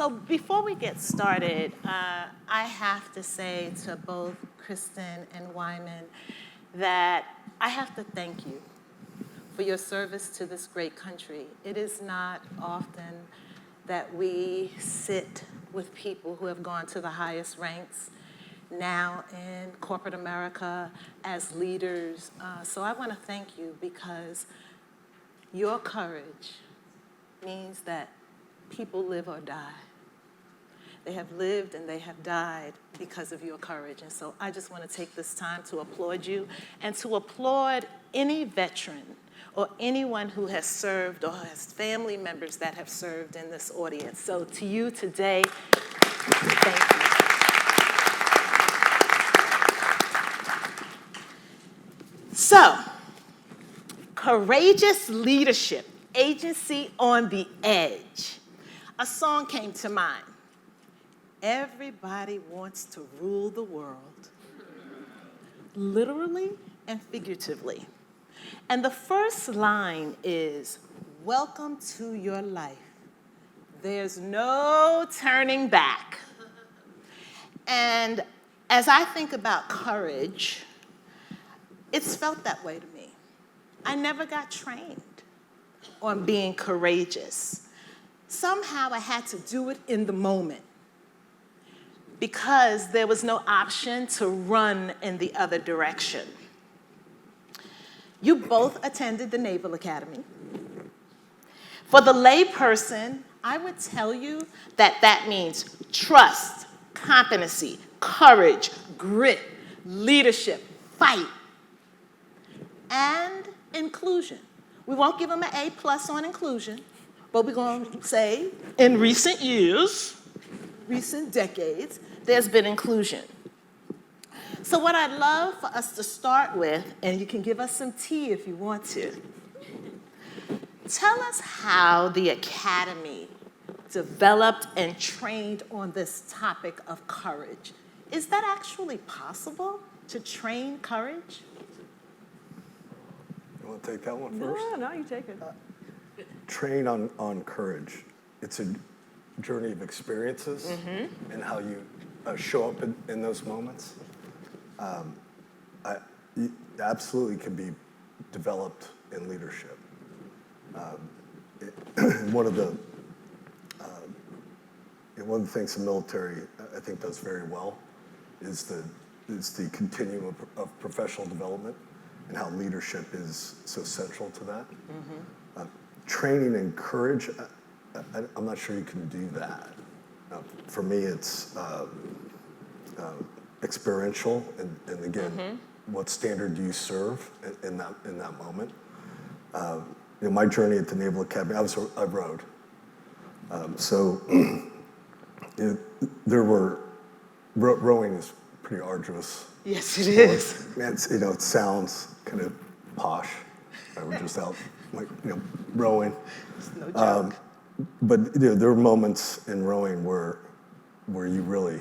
So before we get started, I have to say to both Kristen and Wyman that I have to thank you for your service to this great country. It is not often that we sit with people who have gone to the highest ranks now in corporate America as leaders. So I want to thank you because your courage means that people live or die. They have lived and they have died because of your courage. And so I just want to take this time to applaud you and to applaud any veteran or anyone who has served or has family members that have served in this audience. So to you today, thank you. So, courageous leadership, agency on the edge. A song came to mind. Everybody wants to rule the world, literally and figuratively. And the first line is, welcome to your life. There's no turning back. And as I think about courage, it's felt that way to me. I never got trained on being courageous. Somehow I had to do it in the moment because there was no option to run in the other direction. You both attended the Naval Academy. For the layperson, I would tell you that that means trust, competency, courage, grit, leadership, fight, and inclusion. We won't give them an A+ on inclusion, but we're going to say in recent years, recent decades, there's been inclusion. So what I'd love for us to start with, and you can give us some tea if you want to, tell us how the Academy developed and trained on this topic of courage. Is that actually possible, to train courage? You want to take that one first? No, you take it. Train on courage. It's a journey of experiences and how you show up in those moments. It absolutely can be developed in leadership. One of the things the military, I think, does very well is the continuum of professional development and how leadership is so central to that. Training and courage, I'm not sure you can do that. For me, it's experiential, and again, what standard do you serve in that moment? My journey at the Naval Academy, I rowed. Rowing is pretty arduous. Yes, it is. It sounds kind of posh. We're just out, rowing. It's no joke. But there are moments in rowing where you really,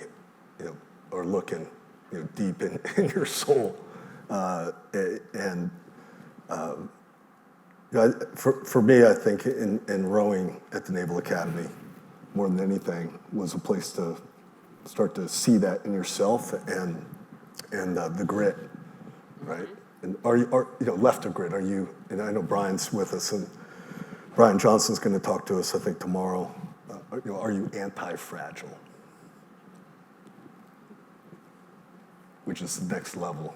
are looking, deep in your soul, for me, I think in rowing at the Naval Academy, more than anything, was a place to start to see that in yourself and the grit, right? And are left of grit? Are you? And I know Brian's with us, and Brian Johnson's going to talk to us, I think, tomorrow. Are you anti-fragile? Which is the next level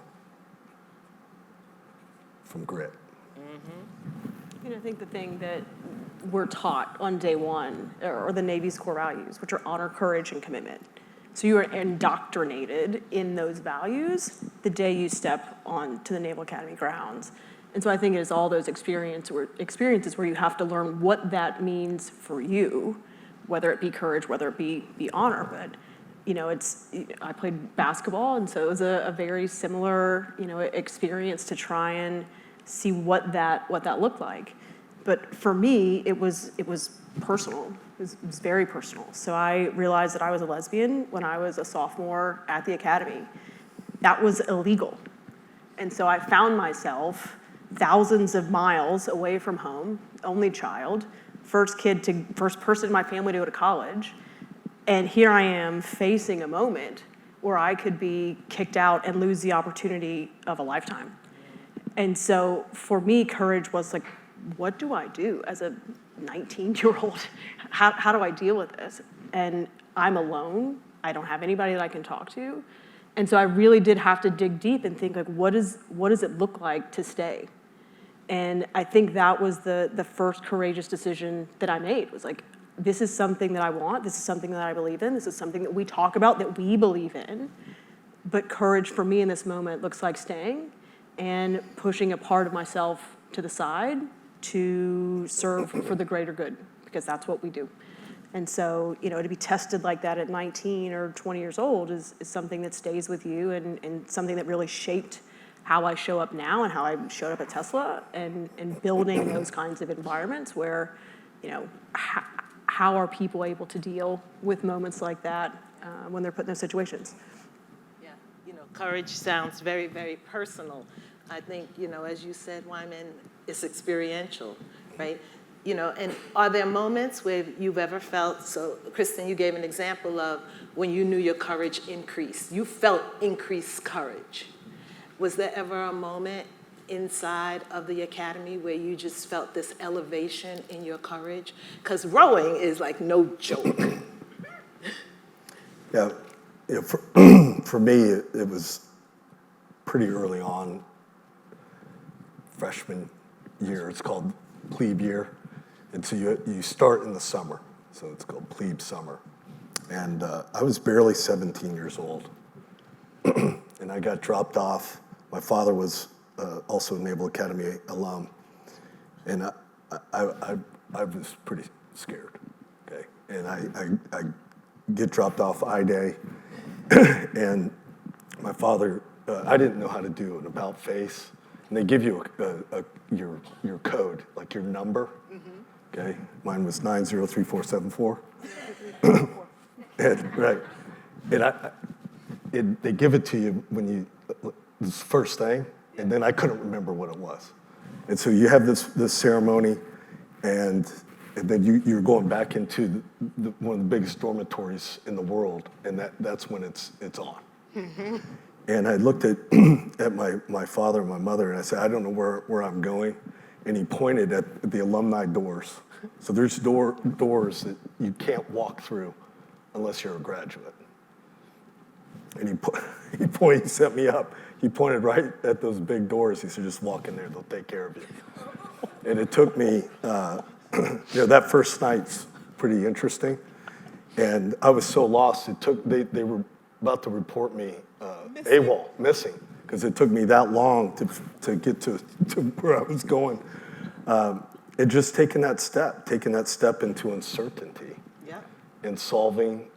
from grit. I think the thing that we're taught on day one are the Navy's core values, which are honor, courage, and commitment. So you are indoctrinated in those values the day you step onto the Naval Academy grounds. And so I think it is all those experiences where you have to learn what that means for you, whether it be courage, whether it be honor. But I played basketball, and so it was a very similar experience to try and see what that looked like. But for me, it was personal. It was very personal. So I realized that I was a lesbian when I was a sophomore at the academy. That was illegal. And so I found myself thousands of miles away from home, only child, first person in my family to go to college, And here I am facing a moment where I could be kicked out and lose the opportunity of a lifetime. And so for me, courage was like, what do I do as a 19-year-old? How do I deal with this? And I'm alone. I don't have anybody that I can talk to. And so I really did have to dig deep and think, like, what does it look like to stay? And I think that was the first courageous decision that I made, was like, this is something that I want, this is something that I believe in, this is something that we talk about, that we believe in. But courage for me in this moment looks like staying and pushing a part of myself to the side to serve for the greater good, because that's what we do. And so, to be tested like that at 19 or 20 years old is something that stays with you, and something that really shaped how I show up now and how I showed up at Tesla, and building those kinds of environments where, how are people able to deal with moments like that when they're put in those situations? Yeah, courage sounds very, very personal. I think, as you said, Wyman, it's experiential, right? And are there moments where you've ever felt, so Kristen, you gave an example of when you knew your courage increased. You felt increased courage. Was there ever a moment inside of the academy where you just felt this elevation in your courage? Because rowing is like no joke. Yeah, for me, it was pretty early on, freshman year. It's called plebe year. And so you start in the summer, so it's called plebe summer. And I was barely 17 years old, and I got dropped off. My father was also a Naval Academy alum, and I was pretty scared, okay? And I get dropped off I-Day, and my father, I didn't know how to do an about face, and they give you your code, like your number. Okay, mine was 903474. Right, and they give it to you when you, this first thing, and then I couldn't remember what it was. And so you have this ceremony, and then you're going back into one of the biggest dormitories in the world, and that's when it's on. Mm-hmm. And I looked at my father and my mother, and I said, I don't know where I'm going. And he pointed at the alumni doors. So there's doors that you can't walk through unless you're a graduate. And he set me up. He pointed right at those big doors. He said, just walk in there, they'll take care of you. And it took me, that first night's pretty interesting. And I was so lost, they were about to report me AWOL, missing, because it took me that long to get to where I was going. And just taking that step into uncertainty, yeah, and solving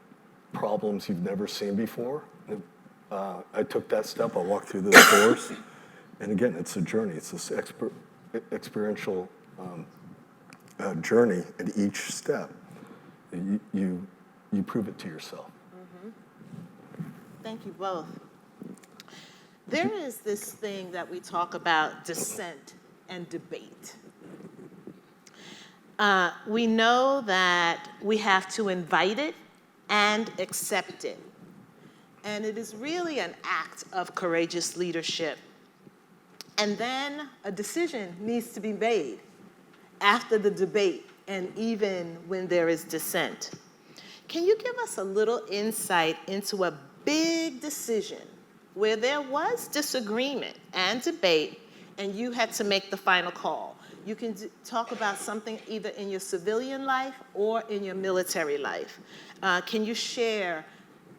problems you've never seen before. I took that step. I walked through those doors, and again, it's a journey. It's this experiential journey. At each step, you prove it to yourself. Mm-hmm. Thank you both. There is this thing that we talk about, dissent and debate. We know that we have to invite it and accept it. And it is really an act of courageous leadership. And then a decision needs to be made after the debate and even when there is dissent. Can you give us a little insight into a big decision where there was disagreement and debate and you had to make the final call? You can talk about something either in your civilian life or in your military life. Can you share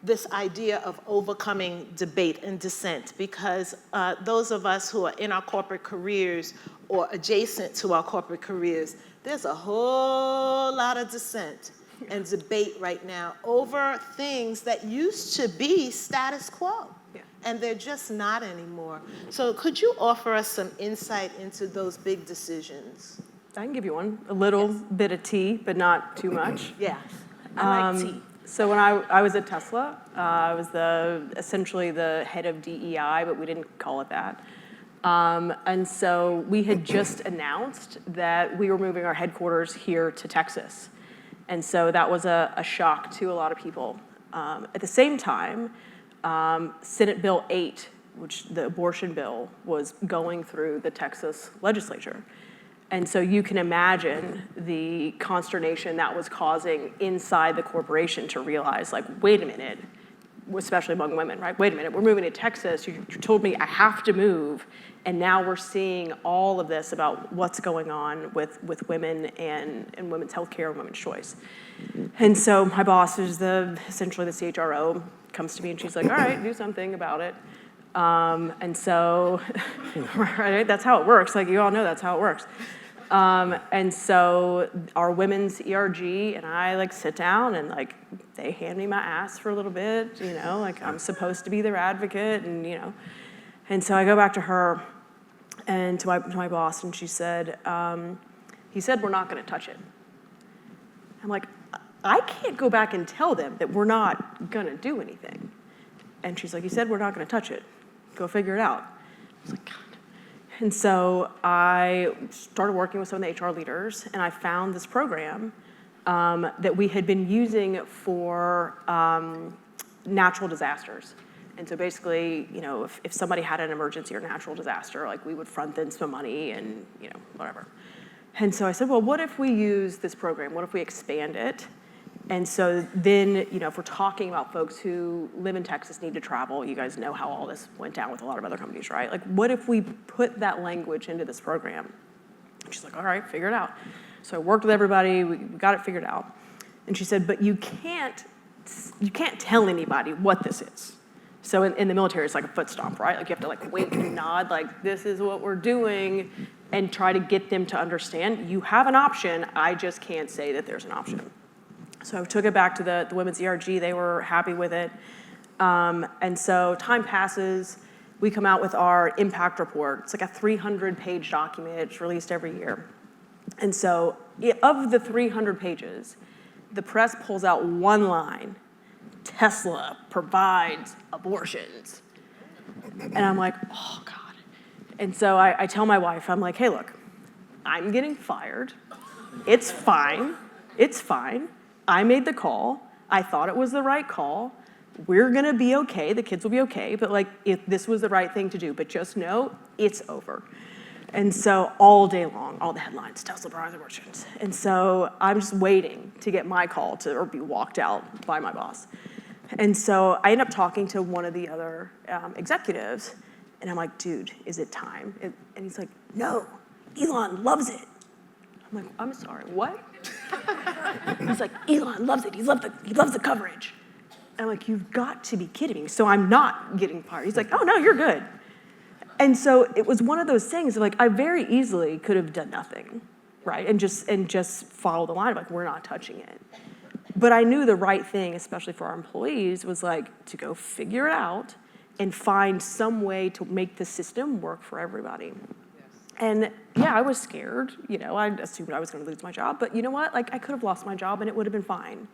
this idea of overcoming debate and dissent? Because those of us who are in our corporate careers or adjacent to our corporate careers, there's a whole lot of dissent and debate right now over things that used to be status quo. And they're just not anymore. So could you offer us some insight into those big decisions? I can give you one. A little bit of tea, but not too much. Yeah, I like tea. So when I was at Tesla, I was essentially the head of DEI, but we didn't call it that. And so we had just announced that we were moving our headquarters here to Texas. And so that was a shock to a lot of people. At the same time, Senate Bill 8, which the abortion bill, was going through the Texas legislature. And so you can imagine the consternation that was causing inside the corporation to realize, like, wait a minute, especially among women, right? Wait a minute, we're moving to Texas. You told me I have to move. And now we're seeing all of this about what's going on with women and women's healthcare and women's choice. And so my boss, who's essentially the CHRO, comes to me and she's like, all right, do something about it. And so, right, that's how it works. Like, you all know that's how it works. And so our women's ERG and I, like, sit down and, like, they hand me my ass for a little bit, you know, like, I'm supposed to be their advocate, and, you know. And so I go back to her and to my boss, and she said, he said, we're not gonna touch it. I'm like, I can't go back and tell them that we're not gonna do anything. And she's like, he said, we're not gonna touch it. Go figure it out. I was like, God. And so I started working with some of the HR leaders, and I found this program that we had been using for natural disasters. And so basically, you know, if somebody had an emergency or natural disaster, like, we would front them some money and, you know, whatever. And so I said, well, what if we use this program? What if we expand it? And so then, you know, if we're talking about folks who live in Texas, need to travel, you guys know how all this went down with a lot of other companies, right? Like, what if we put that language into this program? And she's like, all right, figure it out. So I worked with everybody, we got it figured out. And she said, but you can't tell anybody what this is. So in the military, it's like a foot stomp, right? Like, you have to, like, wink and nod, like, this is what we're doing, and try to get them to understand, you have an option, I just can't say that there's an option. So I took it back to the women's ERG, they were happy with it. And so time passes, we come out with our impact report. It's like a 300-page document, it's released every year. And so of the 300 pages, the press pulls out one line, Tesla provides abortions. And I'm like, oh God. And so I tell my wife, I'm like, hey, look, I'm getting fired. It's fine. It's fine. I made the call. I thought it was the right call. We're gonna be okay. The kids will be okay. But, like, if this was the right thing to do, but just know it's over. And so all day long, all the headlines, Tesla provides abortions. And so I'm just waiting to get my call or be walked out by my boss. And so I end up talking to one of the other executives, and I'm like, dude, is it time? And he's like, no, Elon loves it. I'm like, I'm sorry, what? He's like, Elon loves it. He loves the coverage. And I'm like, you've got to be kidding me. So I'm not getting fired. He's like, oh no, you're good. And so it was one of those things, like, I very easily could have done nothing, right? And just follow the line, like, we're not touching it. But I knew the right thing, especially for our employees, was, like, to go figure it out and find some way to make the system work for everybody. Yes. And yeah, I was scared, you know, I assumed I was gonna lose my job, but you know what? Like, I could have lost my job and it would have been fine.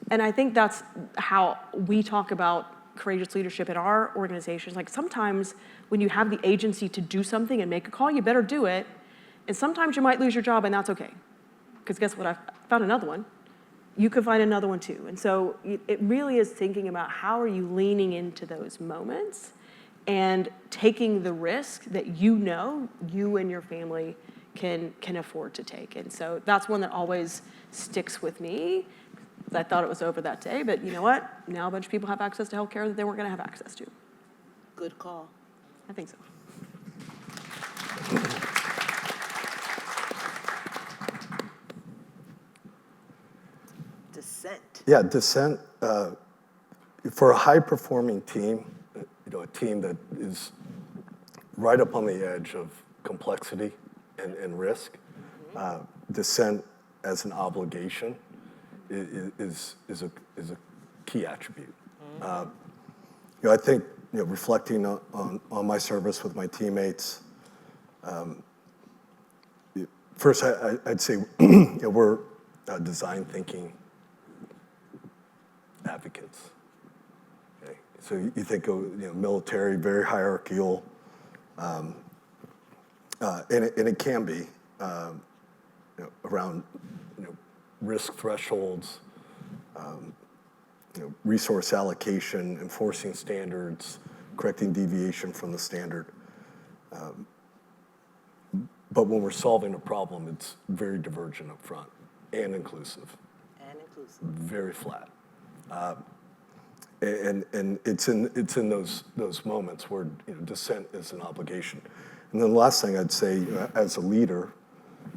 And I think that's how we talk about courageous leadership in our organizations. Like, sometimes when you have the agency to do something and make a call, you better do it. And sometimes you might lose your job, and that's okay. Because guess what? I found another one. You could find another one too. And so it really is thinking about how are you leaning into those moments and taking the risk that you know you and your family can afford to take. And so that's one that always sticks with me. I thought it was over that day, but you know what? Now a bunch of people have access to healthcare that they weren't gonna have access to. Good call. I think so. Dissent. Yeah, dissent, for a high-performing team, you know, a team that is right up on the edge of complexity and risk, dissent as an obligation is a key attribute. You know, I think, you know, reflecting on my service with my teammates, first I'd say you know, we're design thinking advocates. Okay? So you think of, you know, military, very hierarchical, and it can be you know, around, you know, risk thresholds, resource allocation, enforcing standards, correcting deviation from the standard. But when we're solving a problem, it's very divergent up front and inclusive. And inclusive. Very flat. And it's in those moments where dissent is an obligation. And then the last thing I'd say, as a leader,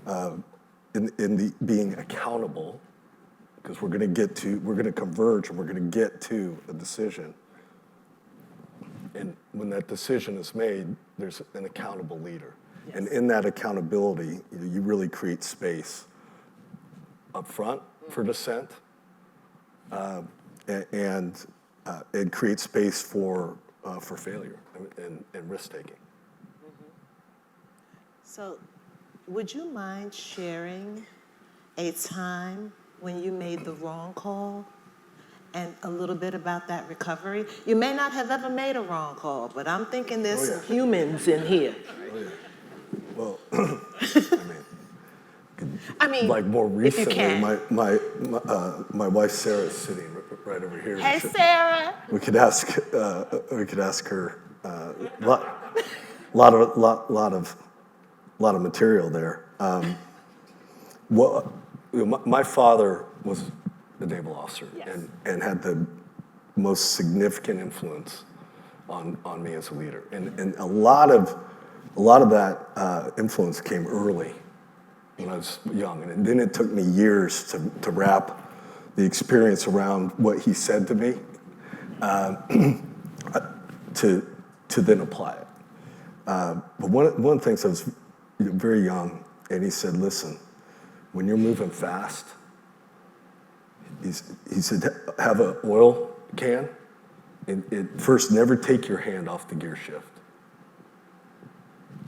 in the being accountable, because we're going to converge and we're going to get to a decision. And when that decision is made, there's an accountable leader. Yes. And in that accountability, you really create space up front for dissent, and create space for failure and risk-taking. Mm-hmm. So would you mind sharing a time when you made the wrong call and a little bit about that recovery? You may not have ever made a wrong call, but I'm thinking there's some humans in here. Oh, yeah. Well, I mean, like more if you recently, can. my wife Sarah is sitting right over here. Hey, Sarah. We could ask her lot of material there. My father was a naval officer. Yes. and had the most significant influence on me as a leader, and a lot of that influence came early when I was young, and then it took me years to wrap the experience around what he said to me, to then apply it. But one of the things, I was very young, and he said, listen, when you're moving fast, he said, have an oil can, and first never take your hand off the gear shift.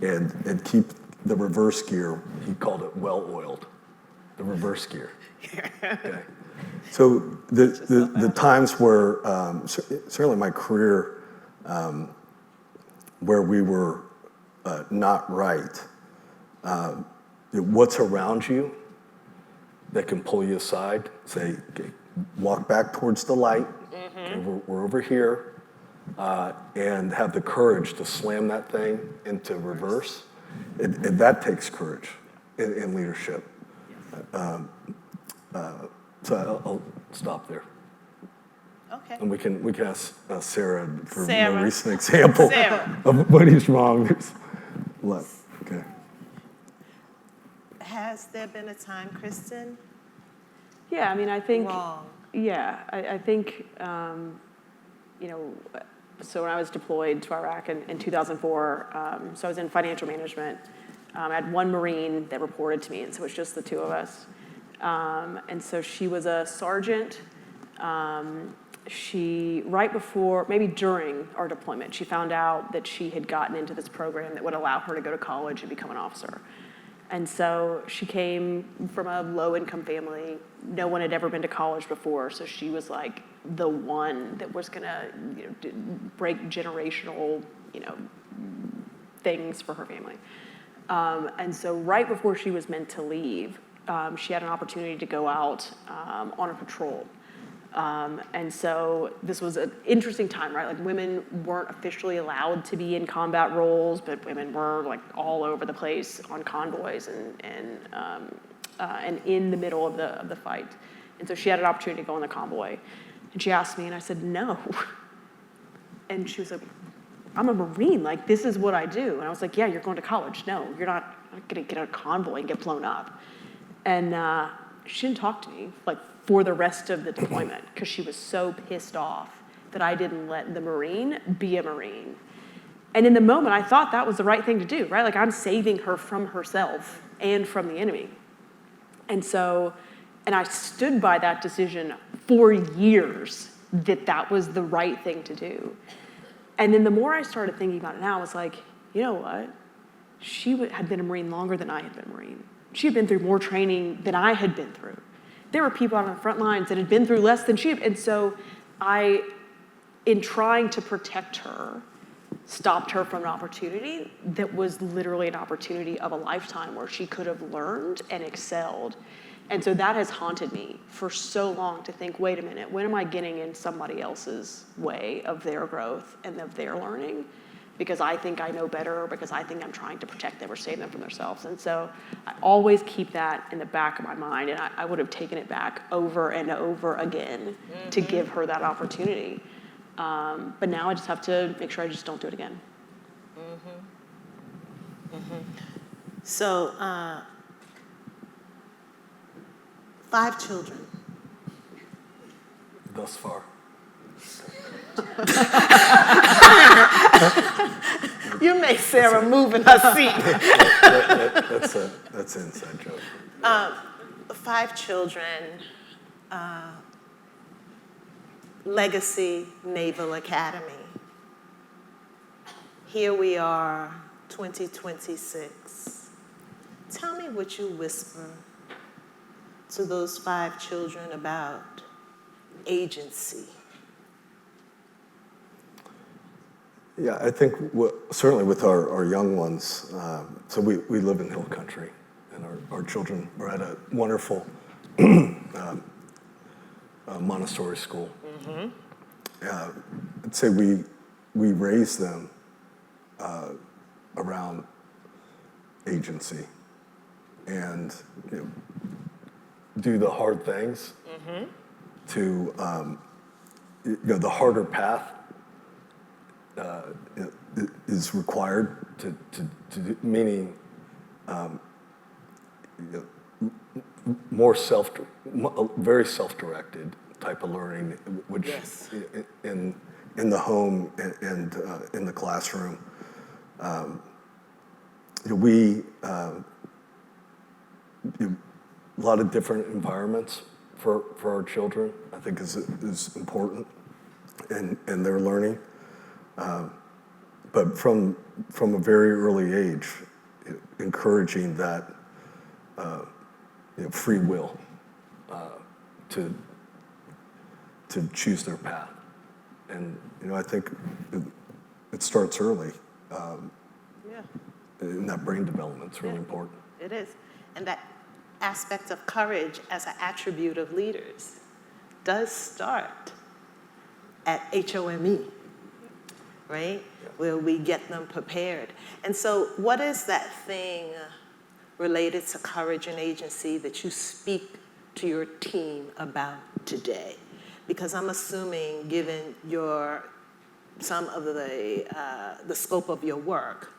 And keep the reverse gear, he called it well-oiled, the reverse gear. Okay. So the times where, certainly in my career, where we were not right, what's around you that can pull you aside, say, okay, walk back towards the light, okay, we're over here, and have the courage to slam that thing into reverse. And that takes courage in leadership. So I'll stop there. Okay. And we can ask Sarah for a more recent example Sarah. of when he's wrong. Okay. Has there been a time, Kristen? Yeah, I mean, I think. Wrong. Yeah, I think, so when I was deployed to Iraq in 2004, so I was in financial management. I had one Marine that reported to me, and so it was just the two of us. And so she was a sergeant. She, right before, maybe during our deployment, she found out that she had gotten into this program that would allow her to go to college and become an officer. And so she came from a low-income family. No one had ever been to college before, so she was like the one that was gonna, break generational, things for her family. And so right before she was meant to leave, she had an opportunity to go out on a patrol. And so this was an interesting time, right? Like, women weren't officially allowed to be in combat roles, but women were like all over the place on convoys and in the middle of the fight. And so she had an opportunity to go on the convoy, and she asked me, and I said no. And she was like, "I'm a Marine. Like, this is what I do." And I was like, "Yeah, you're going to college. No, you're not going to get on a convoy and get blown up." And she didn't talk to me like for the rest of the deployment, because she was so pissed off that I didn't let the Marine be a Marine. And in the moment, I thought that was the right thing to do, right? Like, I'm saving her from herself and from the enemy. And so, and I stood by that decision for years, that was the right thing to do. And then the more I started thinking about it now, I was like, you know what? She had been a Marine longer than I had been a Marine. She had been through more training than I had been through. There were people out on the front lines that had been through less than she had. And so I, in trying to protect her, stopped her from an opportunity that was literally an opportunity of a lifetime where she could have learned and excelled. And so that has haunted me for so long to think, wait a minute, when am I getting in somebody else's way of their growth and of their learning? Because I think I know better, or because I think I'm trying to protect them or save them from themselves. And so I always keep that in the back of my mind, and I would have taken it back over and over again to give her that opportunity. But now I just have to make sure I just don't do it again. So, 5 children. Thus far. You make Sarah move in her seat. That's an inside joke. 5 children, legacy Naval Academy. Here we are, 2026. Tell me what you whisper to those 5 children about agency. Yeah, I think certainly with our young ones, so we live in hill country, and our children are at a wonderful Montessori school. I'd say we raise them around agency and do the hard things to the harder path is required to do, meaning very self-directed type of learning, which Yes. in the home and in the classroom. We a lot of different environments for our children, I think is important in their learning. But from a very early age, encouraging that free will to choose their path, and I think it starts early. Yeah, And that brain development's really important. it is. And that aspect of courage as an attribute of leaders does start at HOME, right? Where we get them prepared. And so what is that thing related to courage and agency that you speak to your team about today? Because I'm assuming, given some of the scope of your work,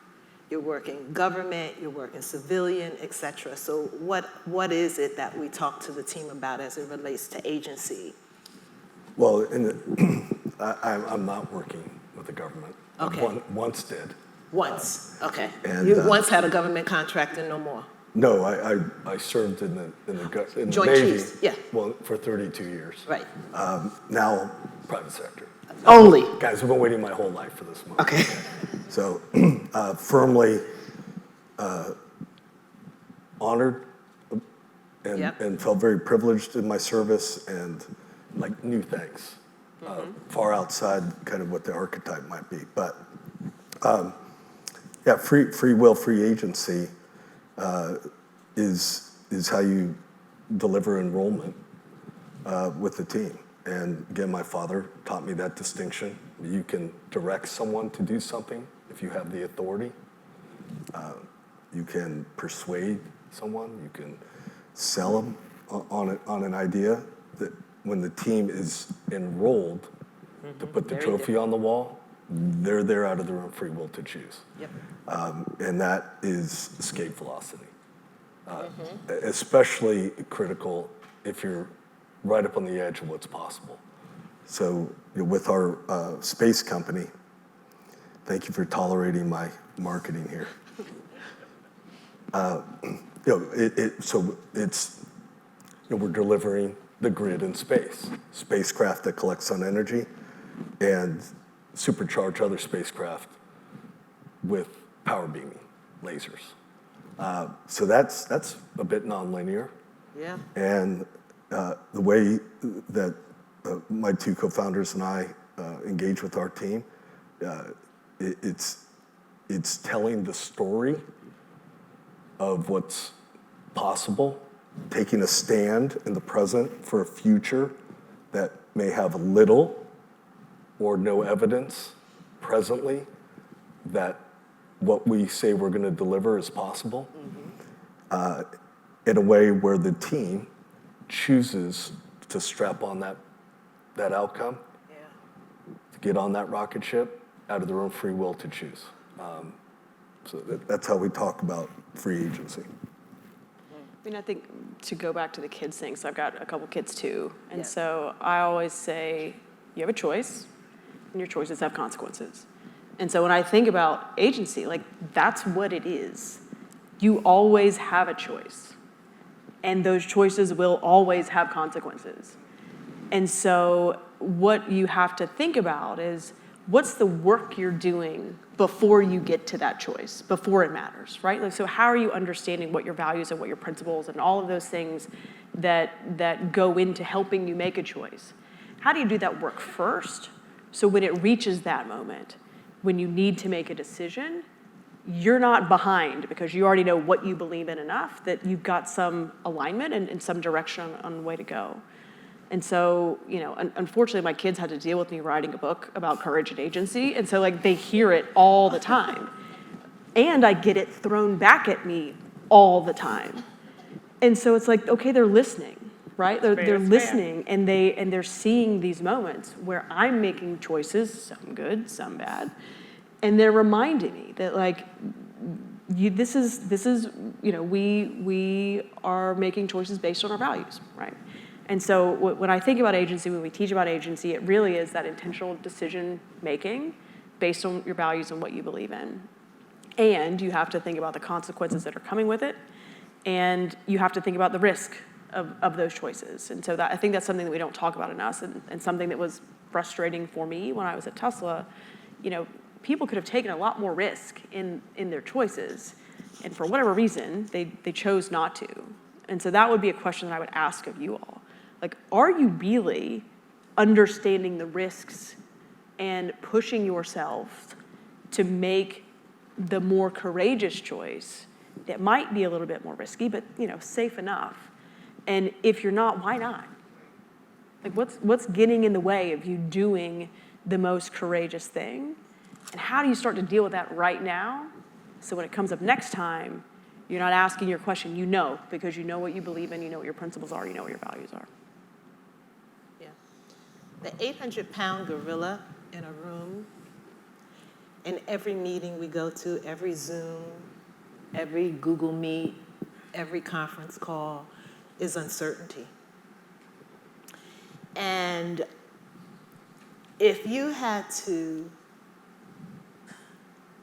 you're working government, you're working civilian, et cetera. So what is it that we talk to the team about as it relates to agency? Well, I'm not working with the government. Okay. Once did. Once, okay. And, You once had a government contract and no more. No, I served in the Joint Navy. Chiefs, yeah. Well, for 32 years. Right. Now, private sector. Only. Guys, I've been waiting my whole life for this moment. Okay. So, firmly honored and, Yep. and felt very privileged in my service and like new things, far outside kind of what the archetype might be. But yeah, free will, free agency is how you deliver enrollment with the team. And again, my father taught me that distinction. You can direct someone to do something if you have the authority. You can persuade someone. You can sell them on an idea. That when the team is enrolled to put the Very trophy different. on the wall, they're there out of their own free will to choose. Yep. And that is escape velocity. Especially critical if you're right up on the edge of what's possible. So with our space company, thank you for tolerating my marketing here. So it's we're delivering the grid in space, spacecraft that collects sun energy, and supercharge other spacecraft with power beaming lasers. So that's a bit nonlinear. Yeah. And the way that my two co-founders and I engage with our team, it's telling the story of what's possible taking a stand in the present for a future that may have little or no evidence presently that what we say we're going to deliver is possible, in a way where the team chooses to strap on that outcome, to get on that rocket ship out of their own free will to choose. So that's how we talk about free agency. I mean, I think to go back to the kids thing, so I've got a couple kids too, and so I always say, you have a choice, and your choices have consequences. And so when I think about agency, like, that's what it is. You always have a choice, and those choices will always have consequences. And so what you have to think about is, what's the work you're doing before you get to that choice, before it matters, right? Like, so how are you understanding what your values and what your principles and all of those things that go into helping you make a choice? How do you do that work first? So when it reaches that moment, when you need to make a decision, you're not behind because you already know what you believe in enough that you've got some alignment and some direction on the way to go. And so, you know, unfortunately, my kids had to deal with me writing a book about courage and agency, and so, like, they hear it all the time. And I get it thrown back at me all the time. And so it's like, okay, they're listening, right? They're listening, and they're seeing these moments where I'm making choices, some good, some bad, and they're reminding me that, like, this is, you know, we are making choices based on our values, right? And so when I think about agency, when we teach about agency, it really is that intentional decision making based on your values and what you believe in. And you have to think about the consequences that are coming with it, and you have to think about the risk of those choices. And so I think that's something that we don't talk about enough, and something that was frustrating for me when I was at Tesla. You know, people could have taken a lot more risk in their choices, and for whatever reason, they chose not to. And so that would be a question that I would ask of you all. Like, are you really understanding the risks and pushing yourself to make the more courageous choice that might be a little bit more risky, but, you know, safe enough? And if you're not, why not? Like, what's getting in the way of you doing the most courageous thing? And how do you start to deal with that right now? So when it comes up next time, you're not asking your question, you know, because you know what you believe in, you know what your principles are, you know what your values are. Yeah. The 800-pound gorilla in a room, in every meeting we go to, every Zoom, every Google Meet, every conference call, is uncertainty. And if you had to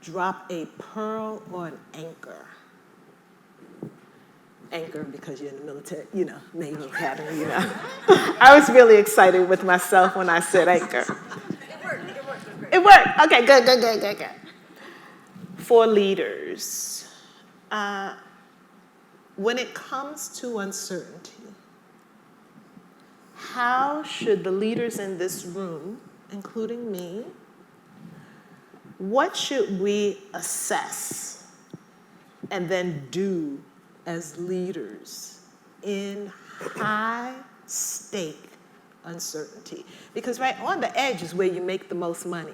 drop a pearl or an anchor because you're in the military, you know, Naval Academy, you know. I was really excited with myself when I said anchor. It worked. Okay, good. For leaders, when it comes to uncertainty, how should the leaders in this room, including me, what should we assess and then do as leaders in high-stake uncertainty? Because right on the edge is where you make the most money,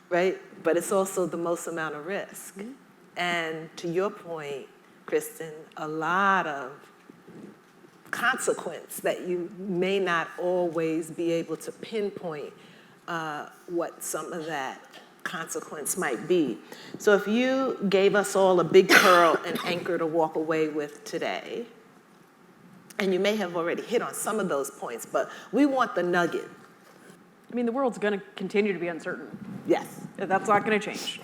right? But it's also the most amount of risk. And to your point, Kristen, a lot of consequence that you may not always be able to pinpoint what some of that consequence might be. So if you gave us all a big pearl and anchor to walk away with today, and you may have already hit on some of those points, but we want the nugget. I mean, the world's going to continue to be uncertain. Yes. That's not going to change.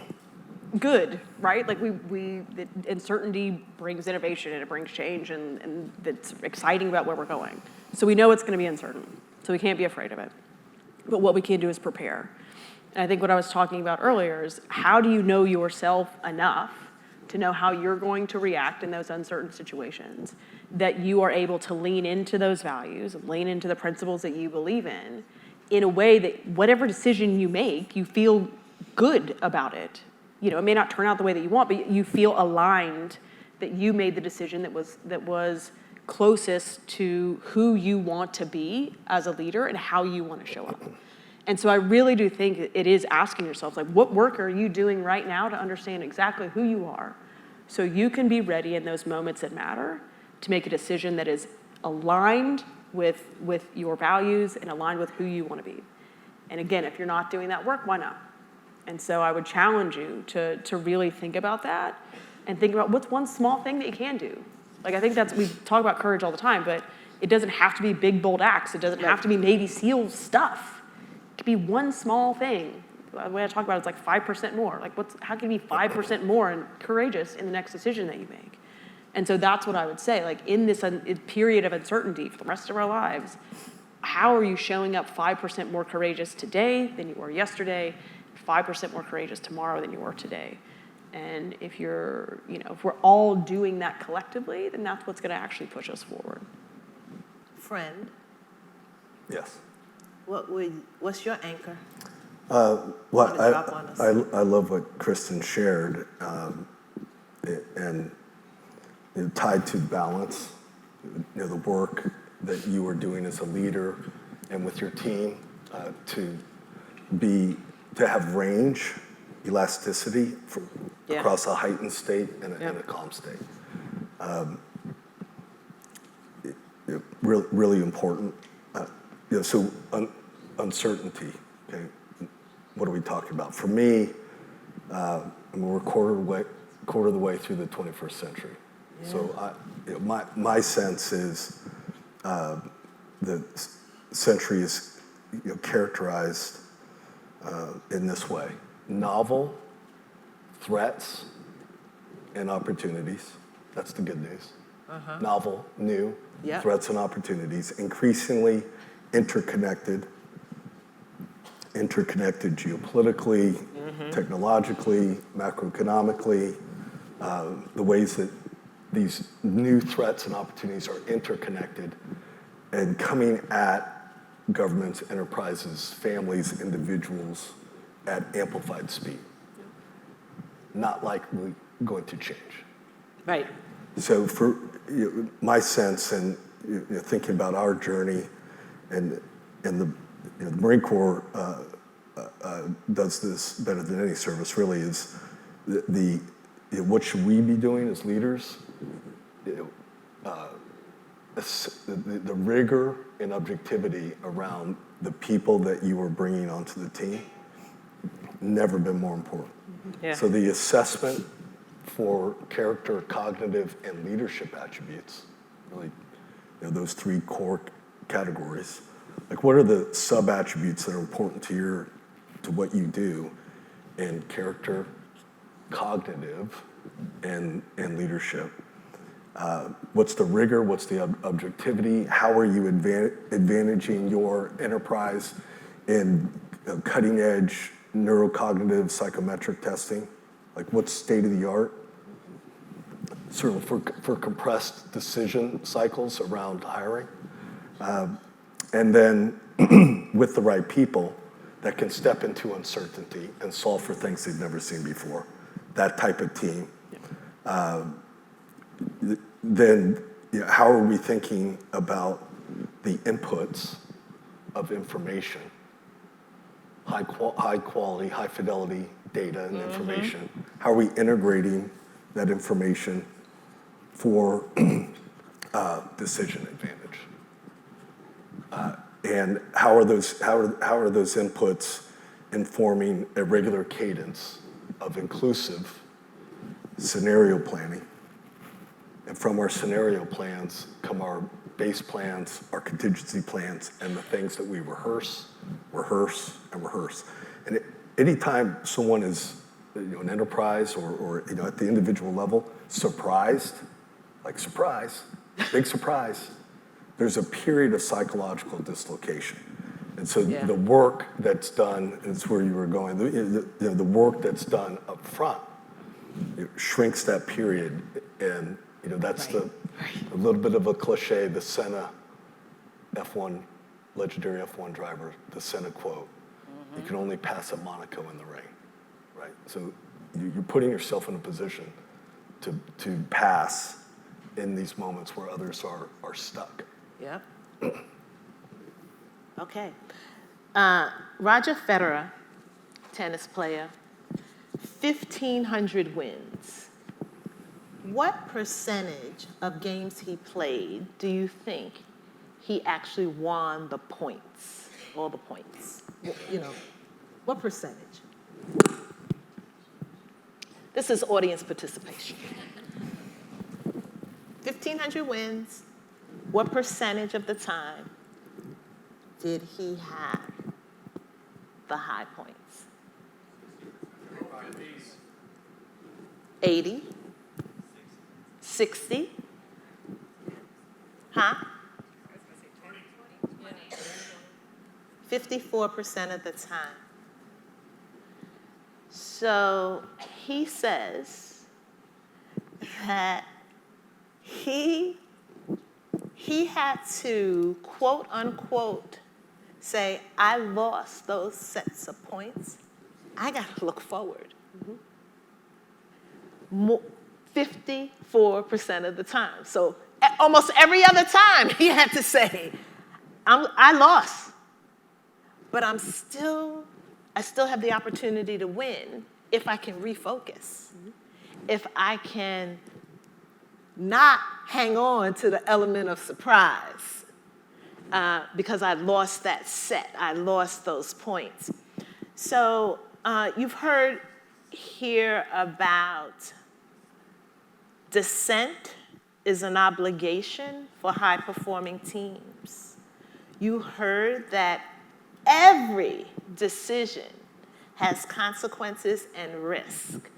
Good, right? Like, the uncertainty brings innovation and it brings change, and it's exciting about where we're going. So we know it's going to be uncertain, so we can't be afraid of it. But what we can do is prepare. And I think what I was talking about earlier is, how do you know yourself enough to know how you're going to react in those uncertain situations, that you are able to lean into those values and lean into the principles that you believe in a way that whatever decision you make, you feel good about it. You know, it may not turn out the way that you want, but you feel aligned, that you made the decision that was closest to who you want to be as a leader and how you want to show up. And so I really do think it is asking yourself, like, what work are you doing right now to understand exactly who you are so you can be ready in those moments that matter to make a decision that is aligned with your values and aligned with who you want to be. And again, if you're not doing that work, why not? And so I would challenge you to really think about that and think about what's one small thing that you can do. Like, I think we talk about courage all the time, but it doesn't have to be big, bold acts. It doesn't have to be Navy SEAL stuff. It could be one small thing. The way I talk about it is like 5% more. Like, how can you be 5% more and courageous in the next decision that you make? And so that's what I would say. Like, in this period of uncertainty for the rest of our lives, how are you showing up 5% more courageous today than you were yesterday, 5% more courageous tomorrow than you were today? And if if we're all doing that collectively, then that's what's going to actually push us forward. Friend, Yes. what's your anchor? Well, Drop on us. I love what Kristen shared, and tied to balance, the work that you are doing as a leader and with your team to have range, elasticity across a heightened state and a calm state. Really important. So uncertainty. Okay, what are we talking about? For me, we're quarter of the way through the 21st century. Yeah. So my sense is the century is characterized in this way: novel threats and opportunities. That's the good news. Novel, new, threats and opportunities, increasingly interconnected geopolitically, technologically, macroeconomically, the ways that these new threats and opportunities are interconnected and coming at governments, enterprises, families, individuals at amplified speed. Not likely going to change. Right. So for my sense and thinking about our journey and the Marine Corps does this better than any service really is what should we be doing as leaders? The rigor and objectivity around the people that you are bringing onto the team, never been more important. Yeah. So the assessment for character, cognitive, and leadership attributes, really, those three core categories. Like, what are the sub-attributes that are important to what you do in character, cognitive, and leadership? What's the rigor? What's the objectivity? How are you advantaging your enterprise in cutting-edge neurocognitive psychometric testing? Like, what's state of the art? Certainly for compressed decision cycles around hiring. And then with the right people that can step into uncertainty and solve for things they've never seen before. That type of team. Then how are we thinking about the inputs of information? High quality, high fidelity data and information. How are we integrating that information for decision advantage? And how are those inputs informing a regular cadence of inclusive scenario planning? And from our scenario plans come our base plans, our contingency plans, and the things that we rehearse. And anytime someone is, an enterprise or at the individual level, surprised, like surprise, big surprise, there's a period of psychological dislocation. And so the work that's done, and it's where you were going, the work that's done up front, it shrinks that period. And that's a little bit of a cliche, the Senna F1, legendary F1 driver, the Senna quote, you can only pass at Monaco in the rain, right? So you're putting yourself in a position to pass in these moments where others are stuck. Yep. Okay. Roger Federer, tennis player, 1,500 wins. What percentage of games he played do you think he actually won the points, all the points? You know, what percentage? This is audience participation. 1,500 wins. What percentage of the time did he have the high points? 80? 60? Huh? 54% of the time. So he says that he had to, quote unquote, say, I lost those sets of points. I got to look forward. 54% of the time. So almost every other time he had to say, I lost, but I still have the opportunity to win if I can refocus, if I can not hang on to the element of surprise because I lost that set, I lost those points. So you've heard here about dissent is an obligation for high-performing teams. You heard that every decision has consequences and risk.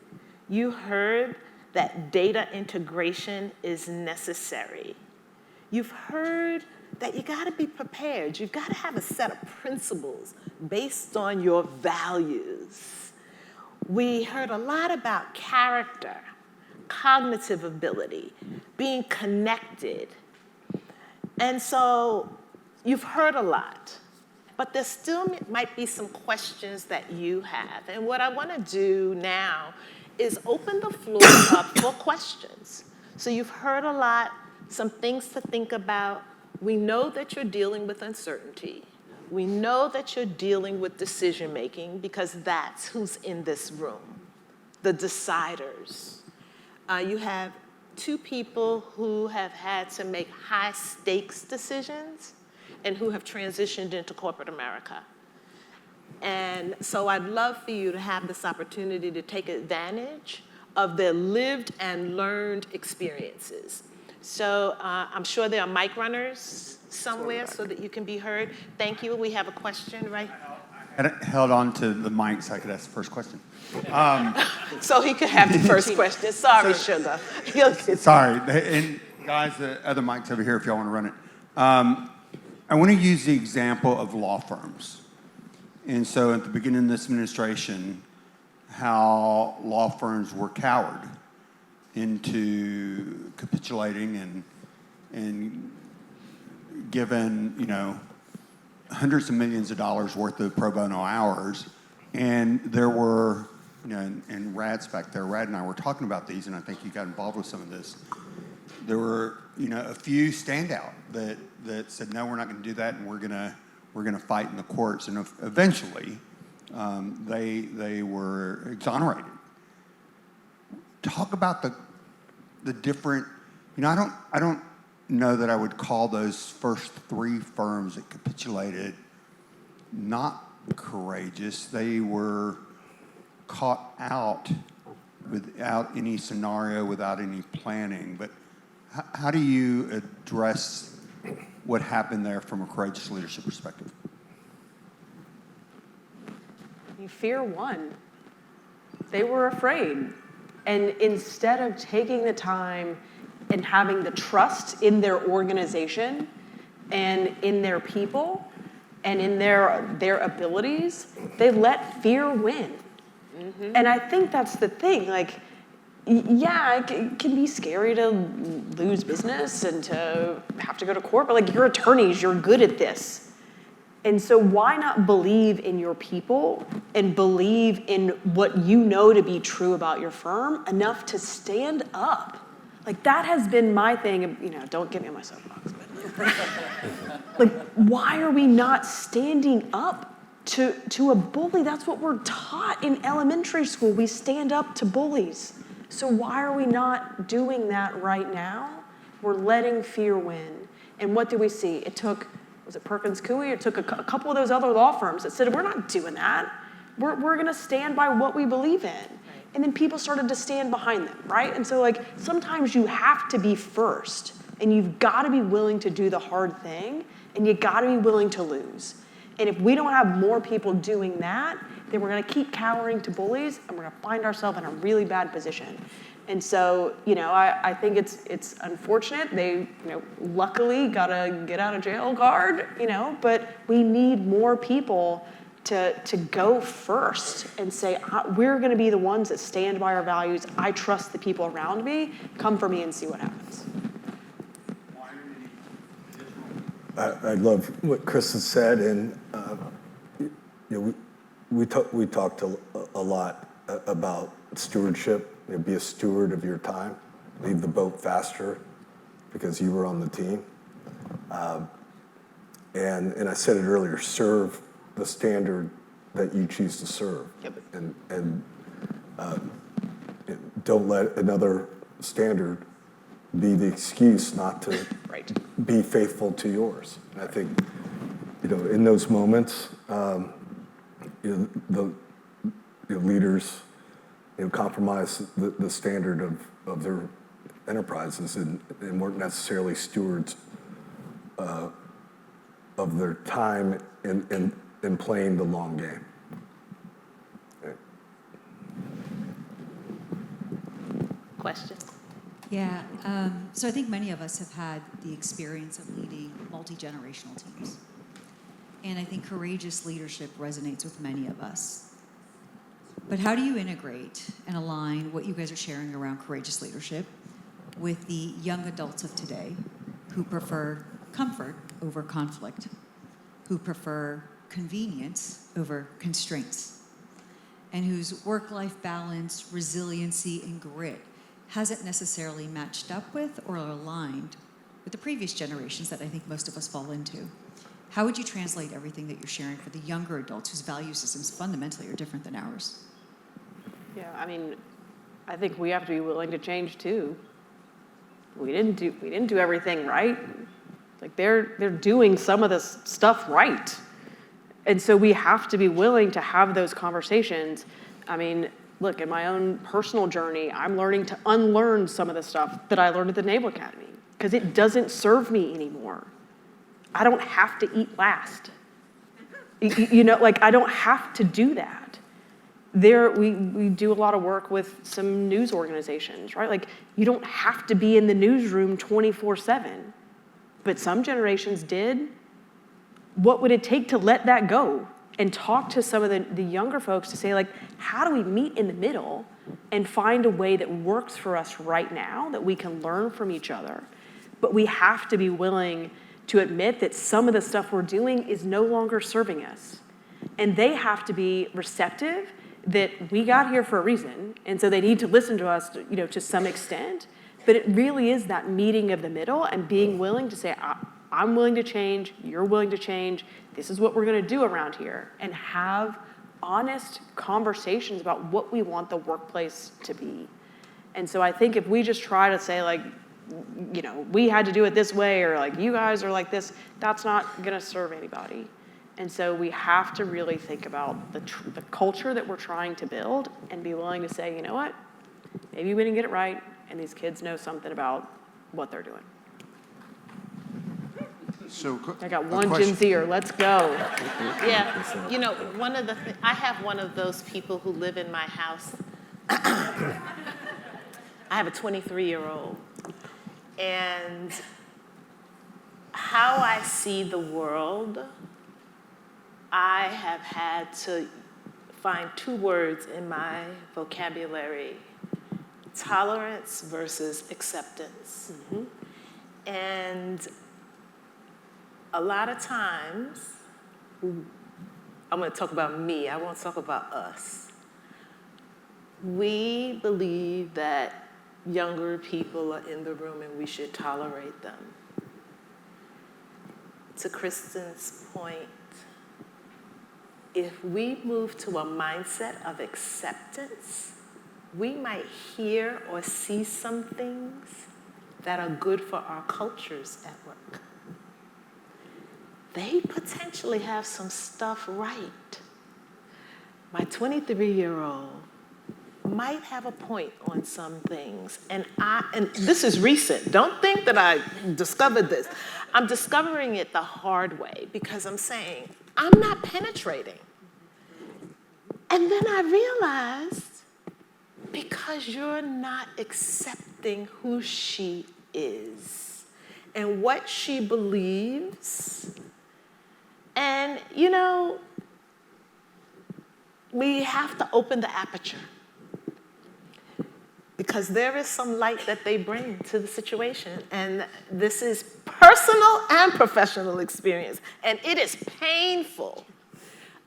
You heard that data integration is necessary. You've heard that you gotta be prepared. You've gotta have a set of principles based on your values. We heard a lot about character, cognitive ability, being connected. And so you've heard a lot, but there still might be some questions that you have. And what I wanna do now is open the floor up for questions. So you've heard a lot, some things to think about. We know that you're dealing with uncertainty. We know that you're dealing with decision making because that's who's in this room, the deciders. You have two people who have had to make high stakes decisions and who have transitioned into corporate America. And so I'd love for you to have this opportunity to take advantage of their lived and learned experiences. So I'm sure there are mic runners somewhere so that you can be heard. Thank you. We have a question, right? I held on to the mic so I could ask the first question. So he could have the first question. Sorry, Sugar. Sorry, and guys, the other mic's over here if y'all want to run it. I want to use the example of law firms. And so at the beginning of this administration, how law firms were cowered into capitulating and given, hundreds of millions of dollars worth of pro bono hours. And there were, and Rad's back there, Rad and I were talking about these, and I think you got involved with some of this. There were, a few standout that said, no, we're not going to do that, and we're going to fight in the courts. And eventually, they were exonerated. Talk about the different, I don't know that I would call those first three firms that capitulated not courageous. They were caught out without any scenario, without any planning. But how do you address what happened there from a courageous leadership perspective? Fear won. They were afraid. And instead of taking the time and having the trust in their organization and in their people and in their abilities, they let fear win. Mm-hmm. And I think that's the thing. Yeah, it can be scary to lose business and to have to go to court, but you're attorneys, you're good at this. And so why not believe in your people and believe in what you know to be true about your firm enough to stand up? Like, that has been my thing, don't get me on my soapbox, but like, why are we not standing up to a bully? That's what we're taught in elementary school. We stand up to bullies. So why are we not doing that right now? We're letting fear win. And what did we see? It took, was it Perkins Coie? It took a couple of those other law firms that said, we're not doing that. We're going to stand by what we believe in. Right. And then people started to stand behind them, right? And so, like, sometimes you have to be first, and you've got to be willing to do the hard thing, and you got to be willing to lose. And if we don't have more people doing that, then we're going to keep cowering to bullies, and we're going to find ourselves in a really bad position. And so, I think it's unfortunate. They, luckily got a get out of jail card, but we need more people to go first and say, we're going to be the ones that stand by our values. I trust the people around me. Come for me and see what happens. I love what Kristen said, and we talked a lot about stewardship. Be a steward of your time. Leave the boat faster because you were on the team. And I said it earlier, serve the standard that you choose to serve. Yep. And don't let another standard be the excuse not to Right. be faithful to yours. And I think, in those moments, the leaders compromise the standard of their enterprises and weren't necessarily stewards of their time in playing the long game. Okay. Question? Yeah, so I think many of us have had the experience of leading multi-generational teams. And I think courageous leadership resonates with many of us. But how do you integrate and align what you guys are sharing around courageous leadership with the young adults of today who prefer comfort over conflict, who prefer convenience over constraints, and whose work-life balance, resiliency, and grit hasn't necessarily matched up with or aligned with the previous generations that I think most of us fall into? How would you translate everything that you're sharing for the younger adults whose value systems fundamentally are different than ours? Yeah, I think we have to be willing to change too. We didn't do everything right. Like, they're doing some of this stuff right. And so we have to be willing to have those conversations. Look, in my own personal journey, I'm learning to unlearn some of the stuff that I learned at the Naval Academy because it doesn't serve me anymore. I don't have to eat last. I don't have to do that. We do a lot of work with some news organizations, right? Like, you don't have to be in the newsroom 24/7, but some generations did. What would it take to let that go and talk to some of the younger folks to say, like, how do we meet in the middle and find a way that works for us right now, that we can learn from each other? But we have to be willing to admit that some of the stuff we're doing is no longer serving us. And they have to be receptive that we got here for a reason, and so they need to listen to us, to some extent. But it really is that meeting of the middle and being willing to say, I'm willing to change, you're willing to change, this is what we're going to do around here, and have honest conversations about what we want the workplace to be. And so I think if we just try to say, like, we had to do it this way, or like, you guys are like this, that's not going to serve anybody. And so we have to really think about the culture that we're trying to build and be willing to say, you know what, maybe we didn't get it right, and these kids know something about what they're doing. So I got one Gen Zer, let's go. Yeah, I have one of those people who live in my house. I have a 23-year-old. And how I see the world, I have had to find two words in my vocabulary: tolerance versus acceptance. Mm-hmm. And a lot of times, I'm going to talk about me. I won't talk about us. We believe that younger people are in the room and we should tolerate them. To Kristen's point, if we move to a mindset of acceptance, we might hear or see some things that are good for our cultures at work. They potentially have some stuff right. My 23-year-old might have a point on some things, and this is recent. Don't think that I discovered this. I'm discovering it the hard way because I'm saying, I'm not penetrating. And then I realized, because you're not accepting who she is and what she believes. And, you know, we have to open the aperture because there is some light that they bring to the situation. And this is personal and professional experience. And it is painful.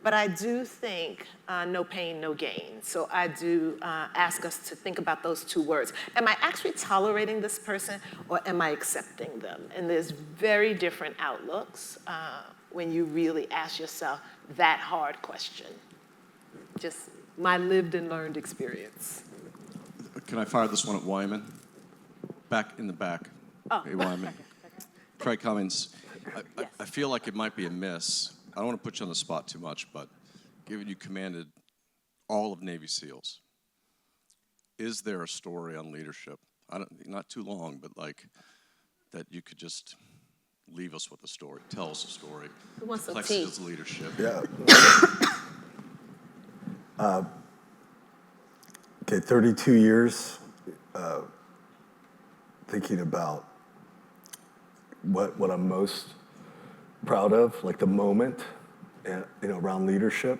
But I do think no pain, no gain. So I do ask us to think about those two words. Am I actually tolerating this person or am I accepting them? And there's very different outlooks when you really ask yourself that hard question. Just my lived and learned experience. Can I fire this one at Wyman? Back in the back. Oh. Hey, Wyman. Craig Cummings. Yes. I feel like it might be a miss. I don't want to put you on the spot too much, but given you commanded all of Navy SEALs, is there a story on leadership? Not too long, but like that you could just leave us with a story, tell us a story. Who wants some tea? Complexities of leadership. Yeah. Okay, 32 years thinking about what I'm most proud of, like the moment, and, you know, around leadership.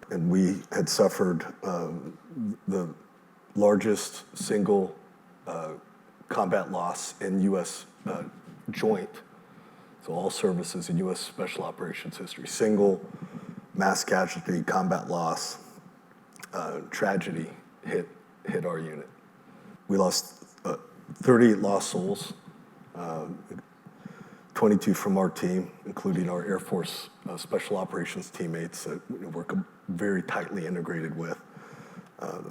And we had suffered the largest single combat loss in U.S. Joint, so all services in U.S. Special Operations history. Single mass casualty combat loss tragedy hit our unit. We lost 38 lost souls, 22 from our team, including our Air Force Special Operations teammates that we're very tightly integrated with.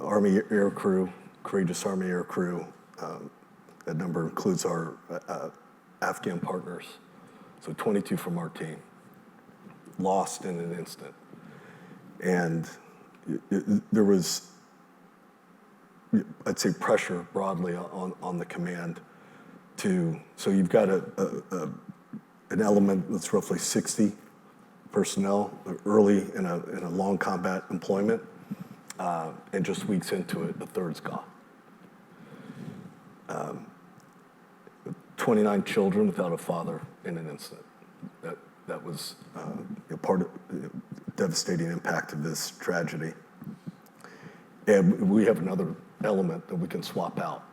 Army Air Crew, courageous Army Air Crew. That number includes our Afghan partners. So 22 from our team, lost in an instant. And there was, I'd say, pressure broadly on the command so you've got an element that's roughly 60 personnel early in a long combat employment, and just weeks into it, a third's gone. 29 children without a father in an instant. That was part of the devastating impact of this tragedy. And we have another element that we can swap out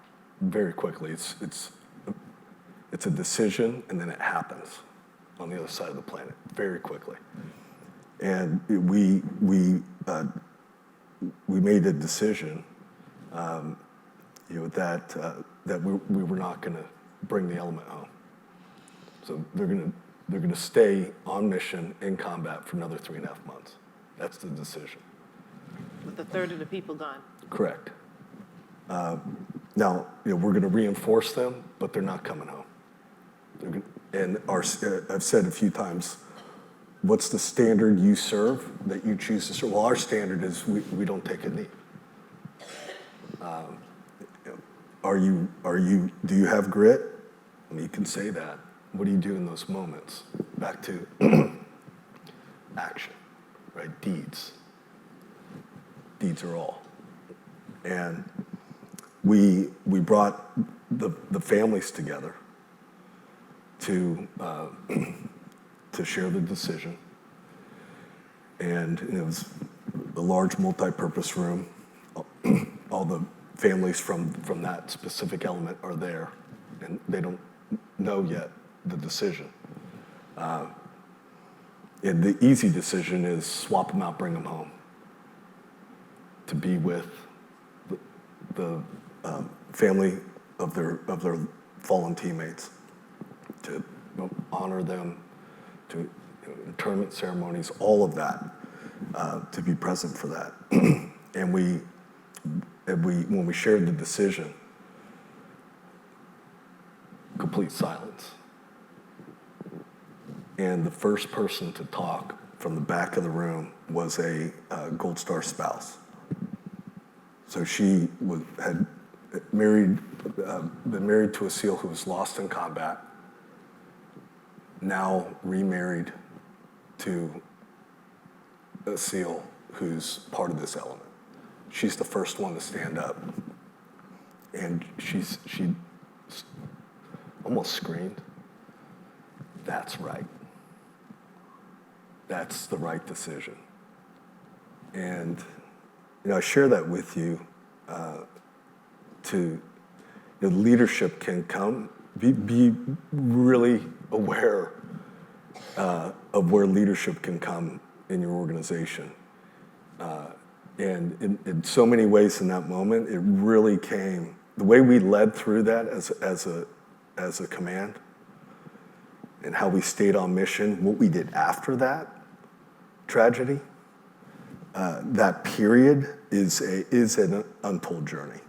very quickly. It's a decision, and then it happens on the other side of the planet very quickly. And we made a decision, that we were not going to bring the element home. So they're going to stay on mission in combat for another 3.5 months. That's the decision. With a third of the people gone. Correct. Now, we're going to reinforce them, but they're not coming home. And I've said a few times, what's the standard you serve that you choose to serve? Well, our standard is we don't take a knee. Do you have grit? I mean, you can say that. What do you do in those moments? Back to action, right? Deeds. Deeds are all. And we brought the families together to share the decision. And it was a large multi-purpose room. All the families from that specific element are there, and they don't know yet the decision. And the easy decision is swap them out, bring them home to be with the family of their fallen teammates, to honor them, to internment ceremonies, all of that, to be present for that. And when we shared the decision, complete silence. And the first person to talk from the back of the room was a Gold Star spouse. So she had been married to a SEAL who was lost in combat, now remarried to a SEAL who's part of this element. She's the first one to stand up. And she almost screamed, "That's right. That's the right decision." And I share that with you leadership can come. Be really aware of where leadership can come in your organization. And in so many ways in that moment, it really came, the way we led through that as a command, and how we stayed on mission, what we did after that tragedy, that period is an untold journey.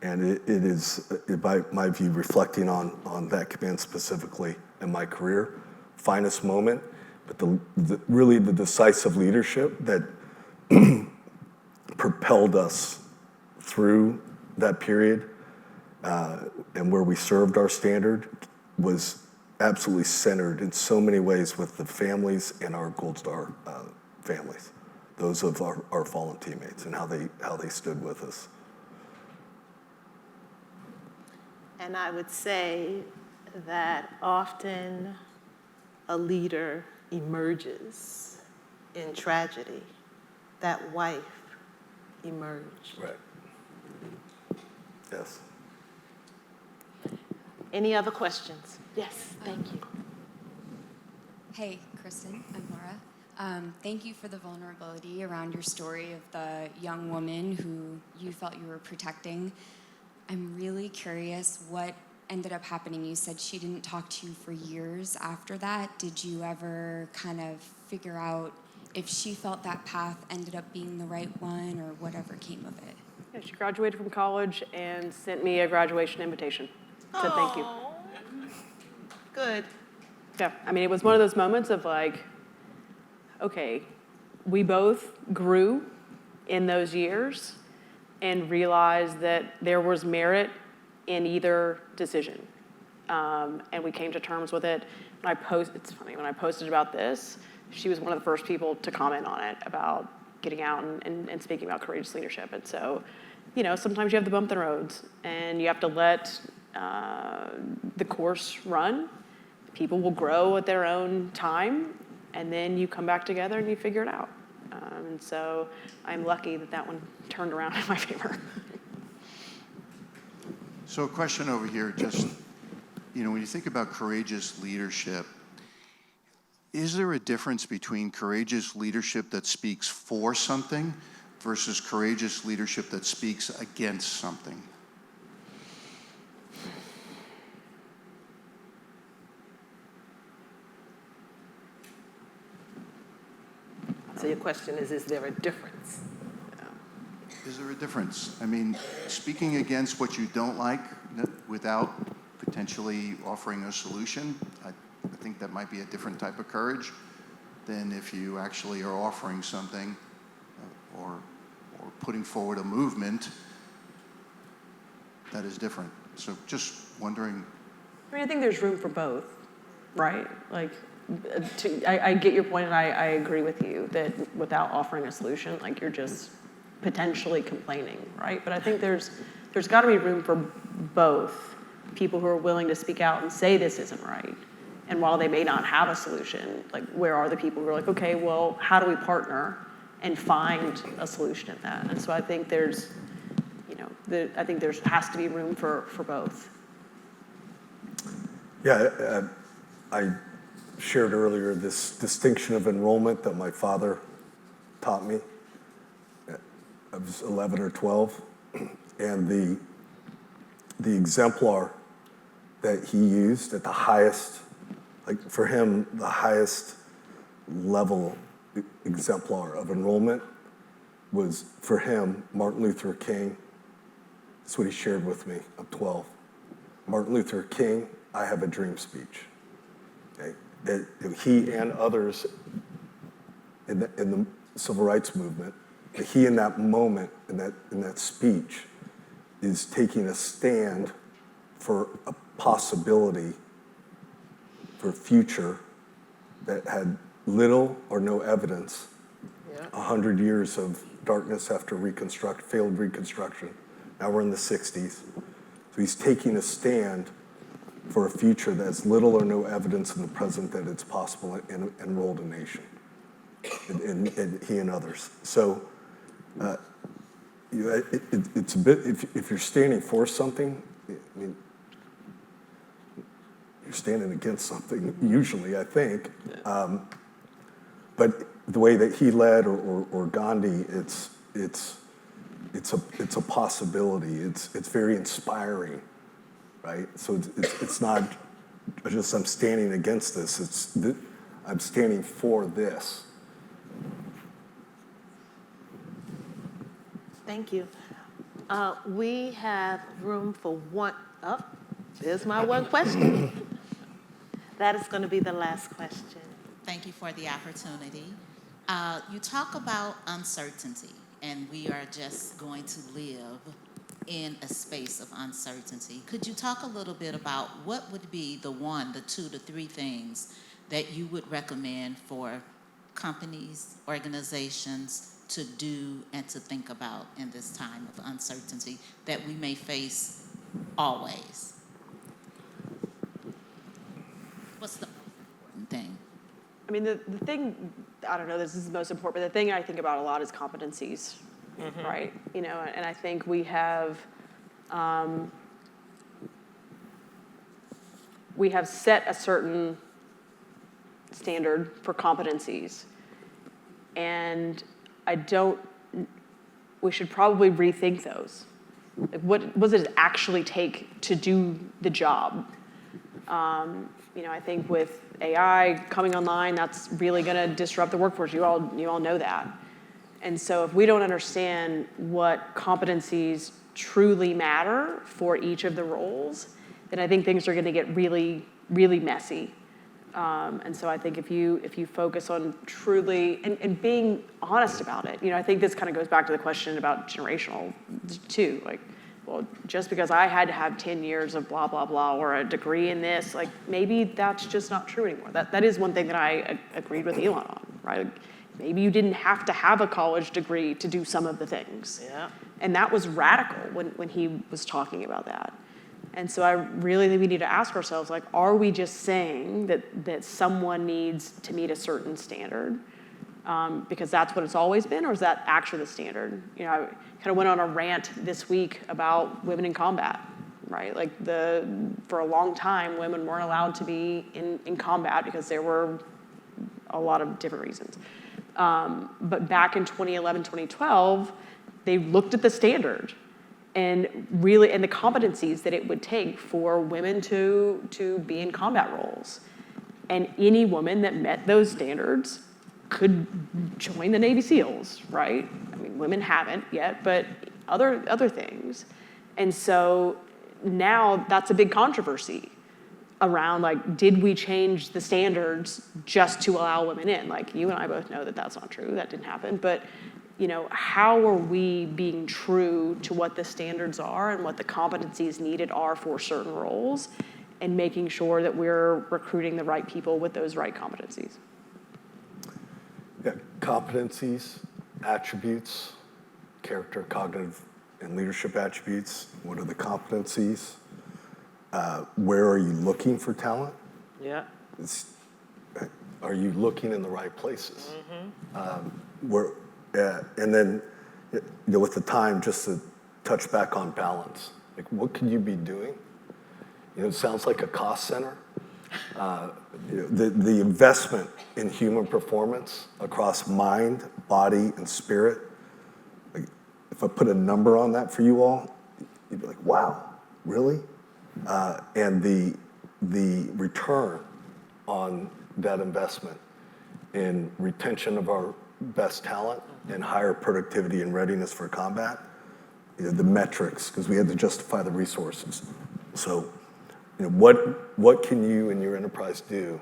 And it is, by my view, reflecting on that command specifically in my career, finest moment, but really the decisive leadership that propelled us through that period, and where we served our standard was absolutely centered in so many ways with the families and our Gold Star families, those of our fallen teammates, and how they stood with us. And I would say that often a leader emerges in tragedy. That wife emerged. Right. Yes. Any other questions? Yes, thank you. Hey, Kristen, I'm Laura. Thank you for the vulnerability around your story of the young woman who you felt you were protecting. I'm really curious what ended up happening. You said she didn't talk to you for years after that. Did you ever kind of figure out if she felt that path ended up being the right one, or whatever came of it? Yeah, she graduated from college and sent me a graduation invitation. Said thank you. Aw. Good. Yeah, I mean, it was one of those moments of like, okay, we both grew in those years and realized that there was merit in either decision. And we came to terms with it. It's funny, when I posted about this, she was one of the first people to comment on it about getting out and speaking about courageous leadership. And so, sometimes you have to bump the roads and you have to let the course run. People will grow at their own time, and then you come back together and you figure it out. And so I'm lucky that one turned around in my favor. So a question over here, just, when you think about courageous leadership, is there a difference between courageous leadership that speaks for something versus courageous leadership that speaks against something? So your question is there a difference? Is there a difference? I mean, speaking against what you don't like without potentially offering a solution, I think that might be a different type of courage than if you actually are offering something or putting forward a movement that is different. So just wondering. I think there's room for both, right? Like, I get your point, and I agree with you that without offering a solution, like, you're just potentially complaining, right? But I think there's got to be room for both. People who are willing to speak out and say this isn't right. And while they may not have a solution, like, where are the people who are like, okay, well, how do we partner and find a solution in that? And so I think there has to be room for both. Yeah, I shared earlier this distinction of enrollment that my father taught me. I was 11 or 12, and the exemplar that he used at the highest, like for him, the highest level exemplar of enrollment was, for him, Martin Luther King. That's what he shared with me. I'm 12. Martin Luther King, I have a dream speech. Okay? That he and others in the civil rights movement, that he in that moment, in that speech, is taking a stand for a possibility for a future that had little or no evidence. 100 years of darkness after failed Reconstruction. Now we're in the 60s. So he's taking a stand for a future that has little or no evidence in the present that it's possible and enrolled a nation, and he and others. So it's a bit, if you're standing for something, I mean, you're standing against something, usually, I think. But the way that he led, or Gandhi, it's a possibility. It's very inspiring, right? So it's not just I'm standing against this. I'm standing for this. Thank you. We have room for one. Oh, there's my one question. That is going to be the last question. Thank you for the opportunity. You talk about uncertainty, and we are just going to live in a space of uncertainty. Could you talk a little bit about what would be the 1, the 2, the 3 things that you would recommend for companies, organizations to do and to think about in this time of uncertainty that we may face always? What's the important thing? I mean, the thing, I don't know, this is the most important, but the thing I think about a lot is competencies, right? You know, and I think we have set a certain standard for competencies, and we should probably rethink those. Like, what does it actually take to do the job? You know, I think with AI coming online, that's really going to disrupt the workforce. You all know that. And so if we don't understand what competencies truly matter for each of the roles, then I think things are going to get really, really messy. And so I think if you focus on truly and being honest about it, you know, I think this kind of goes back to the question about generational too. Like, well, just because I had to have 10 years of blah, blah, blah, or a degree in this, like, maybe that's just not true anymore. That is one thing that I agreed with Elon on, right? Like, maybe you didn't have to have a college degree to do some of the things. Yeah. And that was radical when he was talking about that. And so I really think we need to ask ourselves, like, are we just saying that someone needs to meet a certain standard because that's what it's always been, or is that actually the standard? You know, I kind of went on a rant this week about women in combat, right? Like, for a long time, women weren't allowed to be in combat because there were a lot of different reasons. But back in 2011, 2012, they looked at the standard and the competencies that it would take for women to be in combat roles. And any woman that met those standards could join the Navy SEALs, right? I mean, women haven't yet, but other things. And so now that's a big controversy around, like, did we change the standards just to allow women in? Like, you and I both know that that's not true, that didn't happen, but you know, how are we being true to what the standards are and what the competencies needed are for certain roles, and making sure that we're recruiting the right people with those right competencies? Yeah, competencies, attributes, character, cognitive, and leadership attributes. What are the competencies? Where are you looking for talent? Yeah. Are you looking in the right places? And then, you know, with the time, just to touch back on balance. Like, what can you be doing? You know, it sounds like a cost center, The investment in human performance across mind, body, and spirit, like, if I put a number on that for you all, you'd be like, wow, really? And the return on that investment in retention of our best talent and higher productivity and readiness for combat, the metrics, because we had to justify the resources. So, what can you and your enterprise do,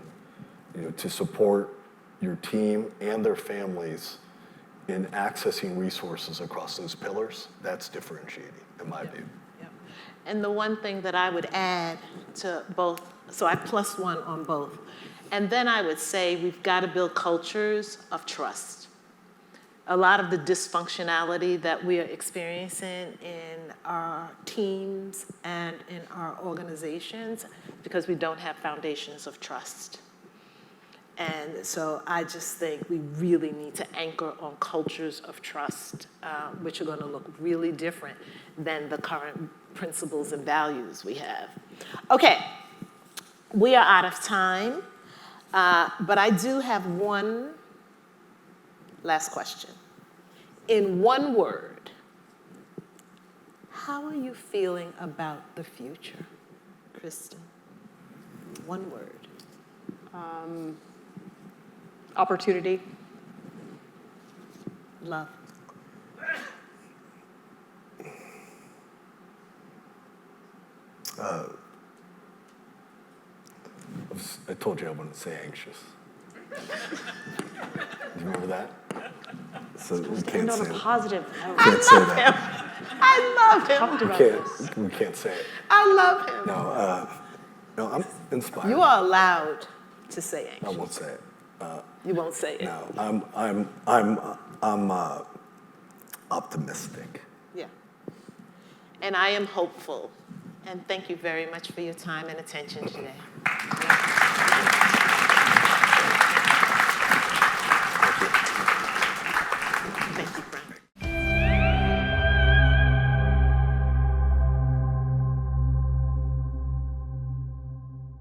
to support your team and their families in accessing resources across those pillars? That's differentiating, in my view. Yep. And the one thing that I would add to both, so I +1 on both, and then I would say we've got to build cultures of trust. A lot of the dysfunctionality that we are experiencing in our teams and in our organizations because we don't have foundations of trust. And so I just think we really need to anchor on cultures of trust, which are going to look really different than the current principles and values we have. Okay, we are out of time, but I do have one last question. In one word, how are you feeling about the future, Kristen? One word. Opportunity. Love. I told you I wouldn't say anxious. Do you remember that? So we can't And on say a it. positive note. Can't say that. I love him. Talked about this. We can't say it. I love him. No, I'm inspired. You are allowed to say I anxious. won't say it. You won't say it. No, I'm optimistic. Yeah. And I am hopeful. And thank you very much for your time and attention today.